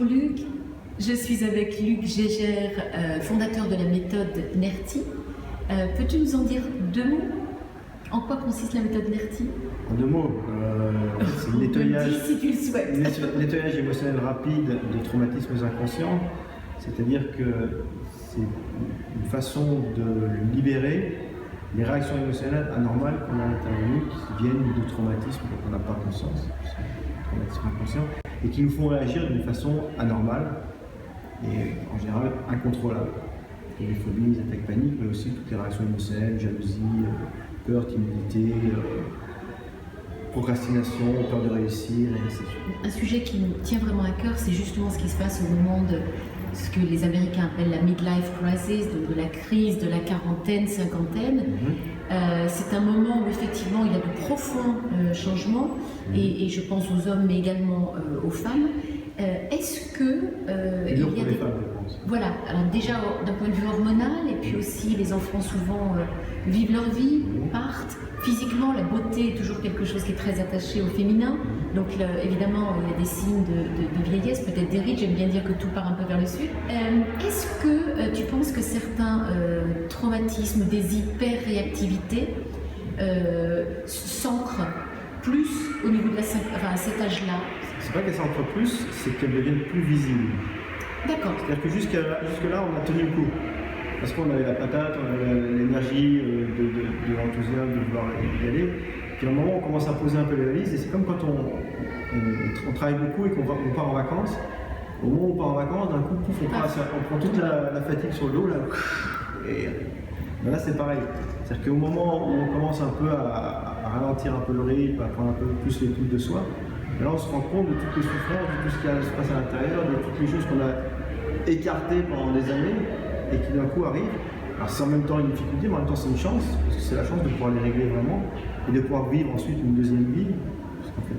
Bonjour Luc, je suis avec Luc Gégère, fondateur de la méthode NERTI. Peux-tu nous en dire deux mots? En quoi consiste la méthode NERTI? En deux mots, c'est le nettoyage, si tu le souhaites. nettoyage émotionnel rapide de traumatismes inconscients, c'est-à-dire que c'est une façon de libérer les réactions émotionnelles anormales qu'on a intervenues, qui viennent de traumatismes dont on n'a pas conscience, traumatismes inconscients, et qui nous font réagir d'une façon anormale et en général incontrôlable. Les phobies, les attaques paniques, mais aussi toutes les réactions émotionnelles, jalousie, peur, timidité, procrastination, peur de réussir, et ainsi de suite. Un sujet qui nous tient vraiment à cœur, c'est justement ce qui se passe au moment de ce que les Américains appellent la midlife crisis, donc de la crise de la quarantaine, cinquantaine. C'est un moment où effectivement il y a de profonds changements, et je pense aux hommes mais également aux femmes. Est-ce que il y a des femmes, je pense. Voilà, alors déjà d'un point de vue hormonal, et puis aussi les enfants souvent vivent leur vie, partent. Physiquement, la beauté est toujours quelque chose qui est très attaché au féminin. Donc évidemment, il y a des signes de vieillesse, peut-être des rides, j'aime bien dire que tout part un peu vers le sud. Est-ce que tu penses que certains traumatismes, des hyper-réactivités s'ancrent plus au niveau de à cet âge-là? C'est pas qu'elles s'ancrent plus, c'est qu'elles deviennent plus visibles. D'accord. C'est-à-dire que jusque-là, on a tenu le coup. Parce qu'on avait la patate, on avait l'énergie, de l'enthousiasme, de vouloir y aller. Puis à un moment, on commence à poser un peu les valises, et c'est comme quand on travaille beaucoup et qu'on part en vacances. Au moment où on part en vacances, d'un coup, pouf, on prend toute la fatigue sur le dos, là, et ben là c'est pareil. C'est-à-dire qu'au moment où on commence un peu à ralentir un peu le rythme, à prendre un peu plus l'écoute de soi, et là on se rend compte de toutes les souffrances, de tout ce qui se passe à l'intérieur, de toutes les choses qu'on a écartées pendant des années, et qui d'un coup arrivent. Alors c'est en même temps une difficulté, mais en même temps c'est une chance, parce que c'est la chance de pouvoir les régler vraiment, et de pouvoir vivre ensuite une deuxième vie, parce qu'en fait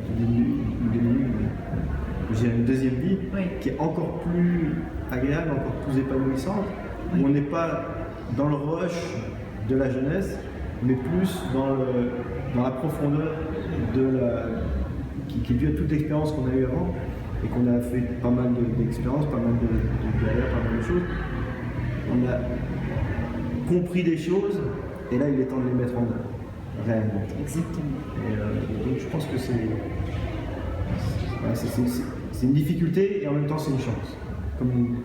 une deuxième vie, oui, qui est encore plus agréable, encore plus épanouissante, oui, où on n'est pas dans le rush de la jeunesse, mais plus dans la profondeur qui est due à toute l'expérience qu'on a eue avant, et qu'on a fait pas mal d'expériences, pas mal de galères, pas mal de choses. On a compris des choses, et là il est temps de les mettre en œuvre, réellement. Exactement. Et donc je pense que c'est une difficulté, et en même temps c'est une chance. Comme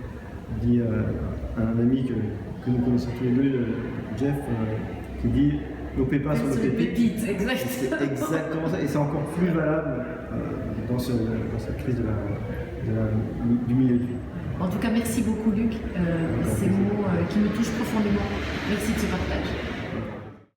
dit un ami que nous connaissons tous les deux, Jeff, qui dit nos pépins sur nos pépites. C'est exactement ça, et c'est encore plus valable dans cette crise du milieu de vie. En tout cas, merci beaucoup Luc, ces mots qui me touchent profondément. Merci de ce partage.